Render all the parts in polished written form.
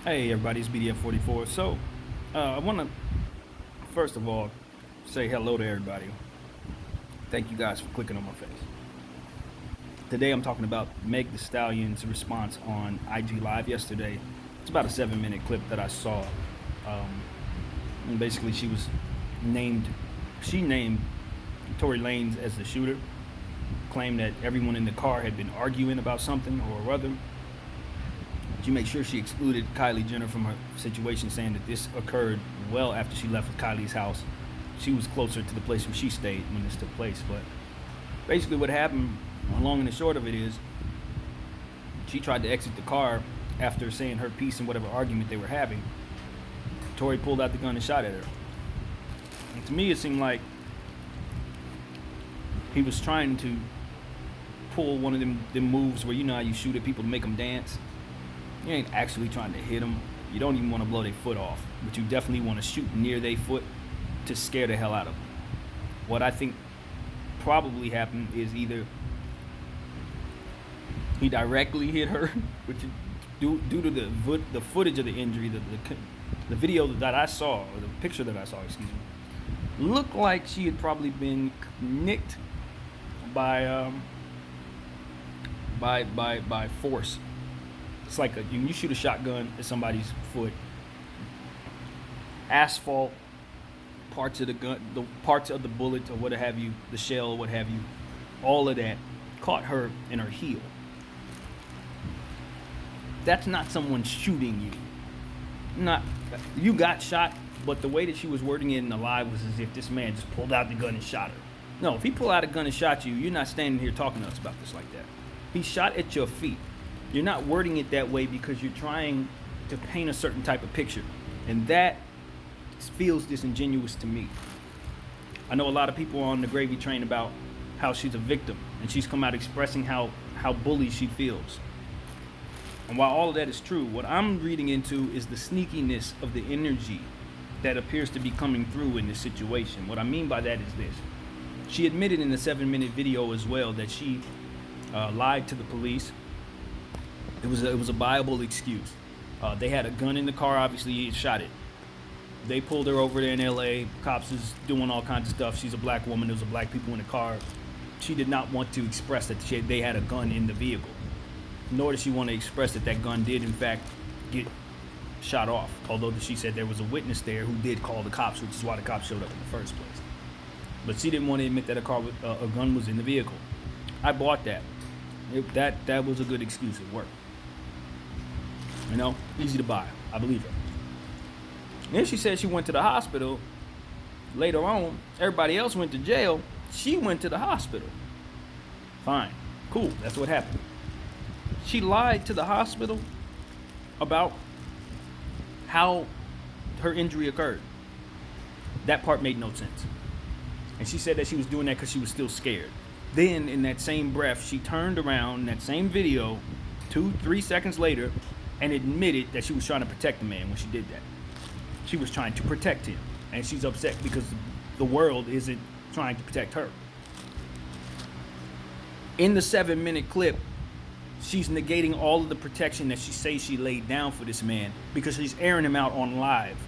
Hey everybody, it's BDF44. I want to first of all say hello to everybody. Thank you guys for clicking on my face. Today I'm talking about Meg Thee Stallion's response on IG Live yesterday. It's about a 7-minute clip that I saw. And basically, named, she named Tory Lanez as the shooter, claimed that everyone in the car had been arguing about something or other. She made sure she excluded Kylie Jenner from her situation, saying that this occurred well after she left Kylie's house. She was closer to the place where she stayed when this took place. But basically, what happened, long and the short of it, is she tried to exit the car after saying her piece in whatever argument they were having. Tory pulled out the gun and shot at her. And to me, it seemed like he was trying to pull one of them moves where you know how you shoot at people to make them dance. You ain't actually trying to hit them. You don't even want to blow their foot off, but you definitely want to shoot near their foot to scare the hell out of them. What I think probably happened is either he directly hit her, which due to the footage of the injury, the video that I saw, or the picture that I saw, excuse me, looked like she had probably been nicked by force. It's like when you shoot a shotgun at somebody's foot, asphalt, parts of the gun, the parts of the bullet or what have you, the shell or what have you, all of that caught her in her heel. That's not someone shooting you. Not you got shot, but the way that she was wording it in the live was as if this man just pulled out the gun and shot her. No, if he pulled out a gun and shot you, you're not standing here talking to us about this like that. He shot at your feet. You're not wording it that way because you're trying to paint a certain type of picture. And that feels disingenuous to me. I know a lot of people are on the gravy train about how she's a victim, and she's come out expressing how bullied she feels. And while all of that is true, what I'm reading into is the sneakiness of the energy that appears to be coming through in this situation. What I mean by that is this. She admitted in the 7-minute video as well that she lied to the police. It was a viable excuse. They had a gun in the car. Obviously, he shot it. They pulled her over there in L.A. Cops is doing all kinds of stuff. She's a black woman. There was black people in the car. She did not want to express that they had a gun in the vehicle. Nor did she want to express that that gun did, in fact, get shot off. Although she said there was a witness there who did call the cops, which is why the cops showed up in the first place. But she didn't want to admit that a gun was in the vehicle. I bought that. That was a good excuse. It worked. You know, easy to buy. I believe her. Then she said she went to the hospital. Later on, everybody else went to jail. She went to the hospital. Fine. Cool. That's what happened. She lied to the hospital about how her injury occurred. That part made no sense. And she said that she was doing that because she was still scared. Then, in that same breath, she turned around in that same video 2-3 seconds later and admitted that she was trying to protect the man when she did that. She was trying to protect him. And she's upset because the world isn't trying to protect her. In the 7-minute clip, she's negating all of the protection that she says she laid down for this man because she's airing him out on live.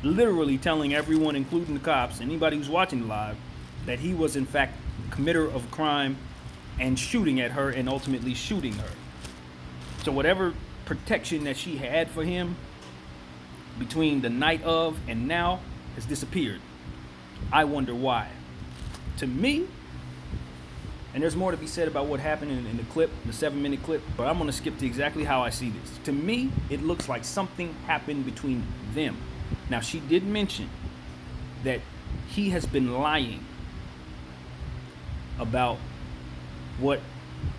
Literally telling everyone, including the cops, anybody who's watching live, that he was in fact a committer of crime and shooting at her and ultimately shooting her. So whatever protection that she had for him between the night of and now has disappeared. I wonder why. To me, and there's more to be said about what happened in the clip, the 7-minute clip, but I'm going to skip to exactly how I see this. To me, it looks like something happened between them. Now, she did mention that he has been lying about what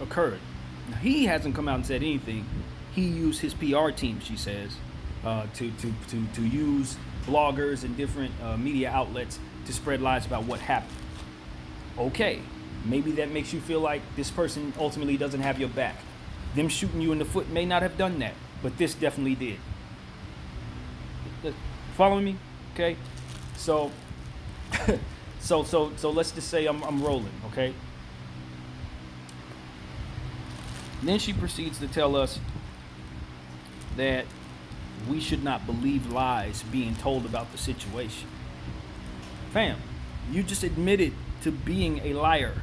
occurred. Now, he hasn't come out and said anything. He used his PR team, she says, to use bloggers and different media outlets to spread lies about what happened. Okay, maybe that makes you feel like this person ultimately doesn't have your back. Them shooting you in the foot may not have done that, but this definitely did. Following me? Okay, so let's just say I'm rolling. Okay. Then she proceeds to tell us that we should not believe lies being told about the situation. Fam, you just admitted to being a liar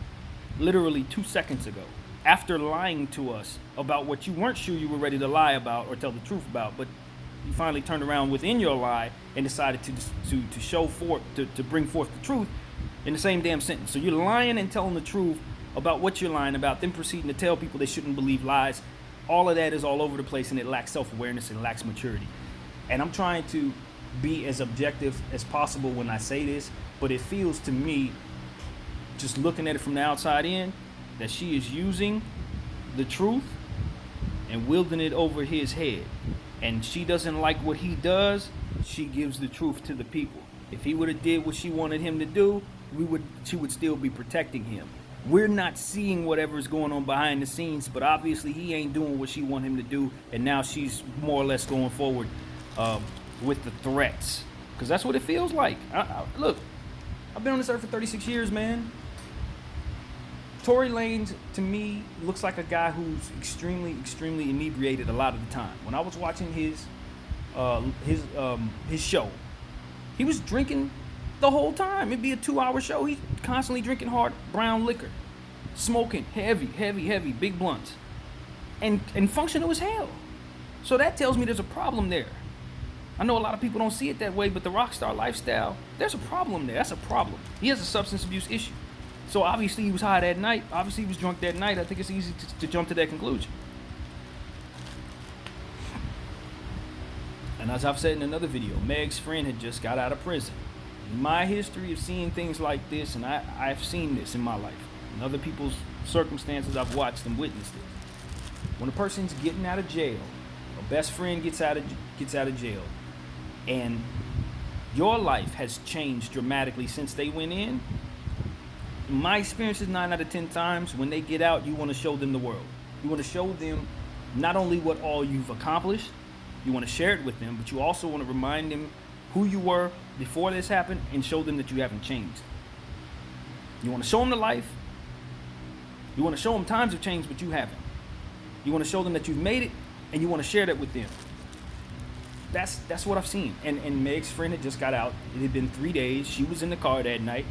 literally 2 seconds ago after lying to us about what you weren't sure you were ready to lie about or tell the truth about, but you finally turned around within your lie and decided to show forth, to bring forth the truth in the same damn sentence. So you're lying and telling the truth about what you're lying about, then proceeding to tell people they shouldn't believe lies. All of that is all over the place, and it lacks self-awareness and lacks maturity. And I'm trying to be as objective as possible when I say this, but it feels to me, just looking at it from the outside in, that she is using the truth and wielding it over his head. And she doesn't like what he does, she gives the truth to the people. If he would have did what she wanted him to do, she would still be protecting him. We're not seeing whatever's going on behind the scenes, but obviously he ain't doing what she want him to do, and now she's more or less going forward with the threats, because that's what it feels like. Look, I've been on this earth for 36 years, man. Tory Lanez, to me, looks like a guy who's extremely inebriated a lot of the time. When I was watching his show, he was drinking the whole time. It'd be a 2-hour show. He's constantly drinking hard brown liquor, smoking heavy, big blunts, and functional as hell. So that tells me there's a problem there. I know a lot of people don't see it that way, but the rock star lifestyle, there's a problem there. That's a problem. He has a substance abuse issue. So obviously he was high that night. Obviously he was drunk that night. I think it's easy to jump to that conclusion. And as I've said in another video, Meg's friend had just got out of prison. In my history of seeing things like this, and I've seen this in my life, in other people's circumstances, I've watched and witnessed it. When a person's getting out of jail, a best friend gets out of jail, and your life has changed dramatically since they went in my experience is 9 out of 10 times when they get out, you want to show them the world. You want to show them not only what all you've accomplished, you want to share it with them, but you also want to remind them who you were before this happened and show them that you haven't changed. You want to show them the life. You want to show them times have changed, but you haven't. You want to show them that you've made it, and you want to share that with them. That's what I've seen. And Meg's friend had just got out. It had been 3 days. She was in the car that night.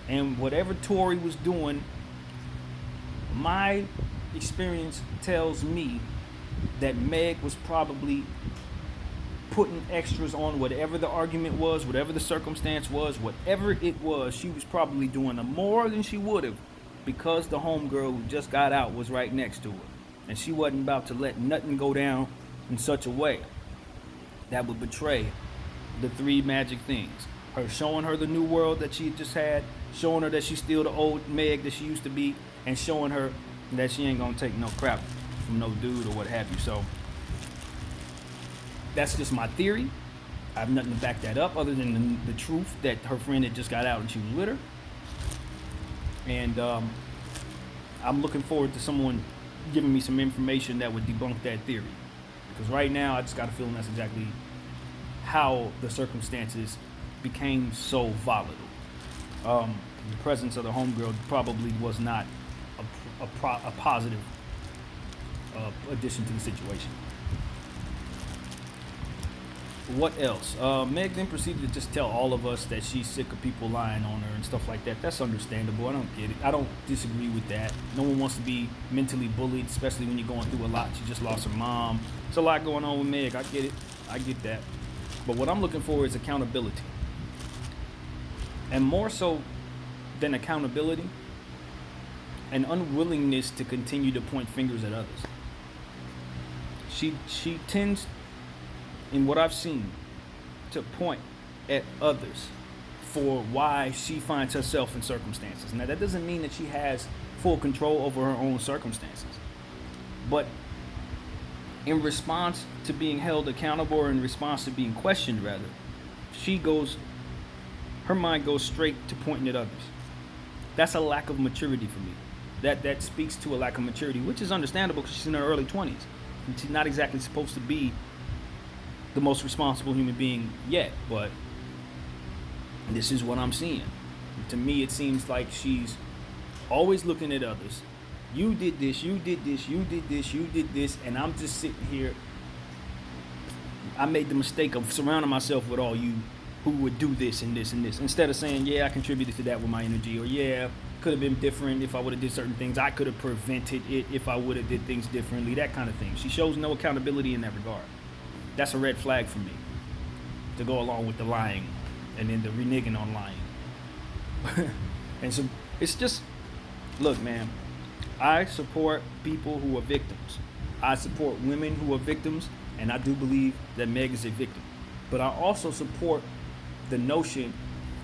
And whatever Tory was doing, my experience tells me that Meg was probably putting extras on whatever the argument was, whatever the circumstance was, whatever it was, she was probably doing more than she would have because the homegirl who just got out was right next to her. And she wasn't about to let nothing go down in such a way that would betray the 3 magic things. Her showing her the new world that she just had, showing her that she's still the old Meg that she used to be, and showing her that she ain't gonna take no crap from no dude or what have you. So that's just my theory. I have nothing to back that up other than the truth that her friend had just got out and she was with her. And I'm looking forward to someone giving me some information that would debunk that theory. Because right now I just got a feeling that's exactly how the circumstances became so volatile. The presence of the homegirl probably was not a positive addition to the situation. What else? Meg then proceeded to just tell all of us that she's sick of people lying on her and stuff like that. That's understandable. I don't get it. I don't disagree with that. No one wants to be mentally bullied, especially when you're going through a lot. She just lost her mom. There's a lot going on with Meg. I get it. I get that. But what I'm looking for is accountability. And more so than accountability, an unwillingness to continue to point fingers at others. She tends, in what I've seen, to point at others for why she finds herself in circumstances. Now, that doesn't mean that she has full control over her own circumstances. But in response to being held accountable, or in response to being questioned, rather, her mind goes straight to pointing at others. That's a lack of maturity for me. That speaks to a lack of maturity, which is understandable because she's in her early 20s. And she's not exactly supposed to be the most responsible human being yet, but this is what I'm seeing. To me, it seems like she's always looking at others. You did this, you did this, you did this, you did this, and I'm just sitting here I made the mistake of surrounding myself with all you who would do this and this and this, instead of saying, yeah, I contributed to that with my energy, or yeah, could have been different if I would have did certain things. I could have prevented it if I would have did things differently, that kind of thing. She shows no accountability in that regard. That's a red flag for me, to go along with the lying and then the reneging on lying. And so it's just, look, man, I support people who are victims. I support women who are victims, and I do believe that Meg is a victim. But I also support the notion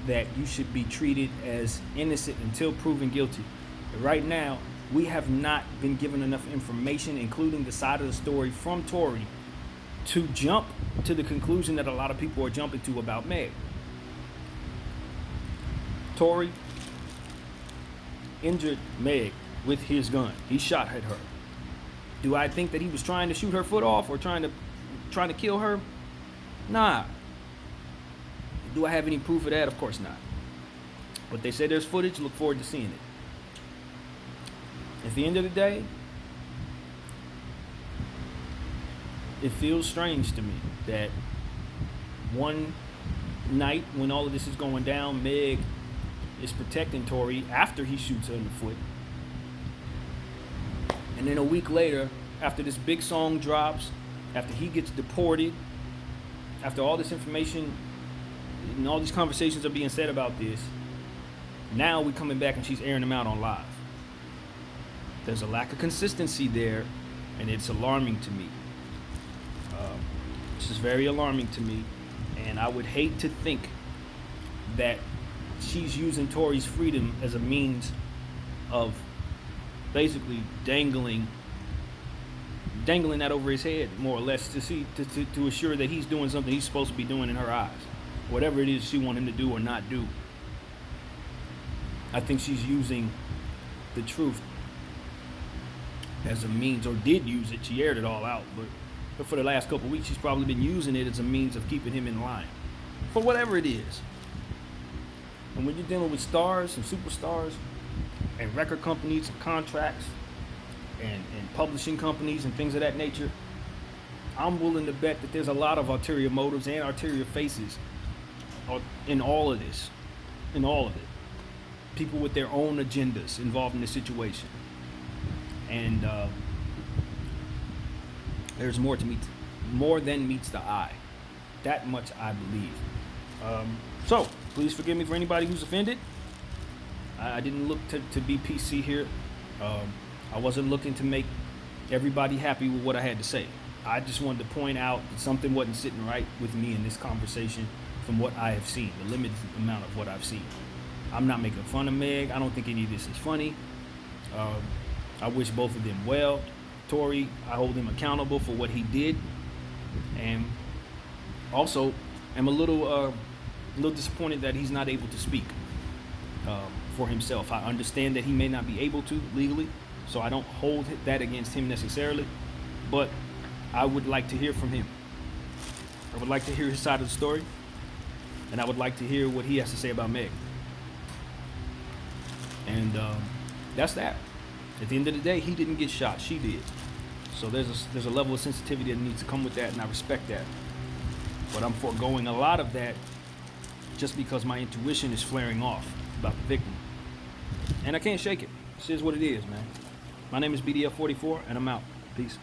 that you should be treated as innocent until proven guilty. But right now, we have not been given enough information, including the side of the story from Tory, to jump to the conclusion that a lot of people are jumping to about Meg. Tory injured Meg with his gun. He shot at her. Do I think that he was trying to shoot her foot off or trying to kill her? Nah. Do I have any proof of that? Of course not. But they say there's footage. Look forward to seeing it. At the end of the day, it feels strange to me that one night when all of this is going down, Meg is protecting Tory after he shoots her in the foot. And then a week later, after this big song drops, after he gets deported, after all this information and all these conversations are being said about this, now we're coming back and she's airing them out on live. There's a lack of consistency there, and it's alarming to me. This is very alarming to me, and I would hate to think that she's using Tory's freedom as a means of basically dangling that over his head, more or less, to assure that he's doing something he's supposed to be doing in her eyes, whatever it is she wants him to do or not do. I think she's using the truth as a means, or did use it. She aired it all out, but for the last couple of weeks, she's probably been using it as a means of keeping him in line for whatever it is. And when you're dealing with stars and superstars and record companies and contracts and publishing companies and things of that nature, I'm willing to bet that there's a lot of ulterior motives and ulterior faces in all of this, in all of it. People with their own agendas involved in the situation. And there's more than meets the eye. That much I believe. So please forgive me for anybody who's offended. I didn't look to be PC here. I wasn't looking to make everybody happy with what I had to say. I just wanted to point out that something wasn't sitting right with me in this conversation from what I have seen, the limited amount of what I've seen. I'm not making fun of Meg. I don't think any of this is funny. I wish both of them well. Tory, I hold him accountable for what he did, and also am a little disappointed that he's not able to speak for himself. I understand that he may not be able to legally, so I don't hold that against him necessarily, but I would like to hear from him. I would like to hear his side of the story, and I would like to hear what he has to say about Meg. And that's that. At the end of the day, he didn't get shot, she did. So there's a level of sensitivity that needs to come with that, and I respect that. But I'm foregoing a lot of that just because my intuition is flaring off about the victim. And I can't shake it. This is what it is, man. My name is BDF44, and I'm out. Peace.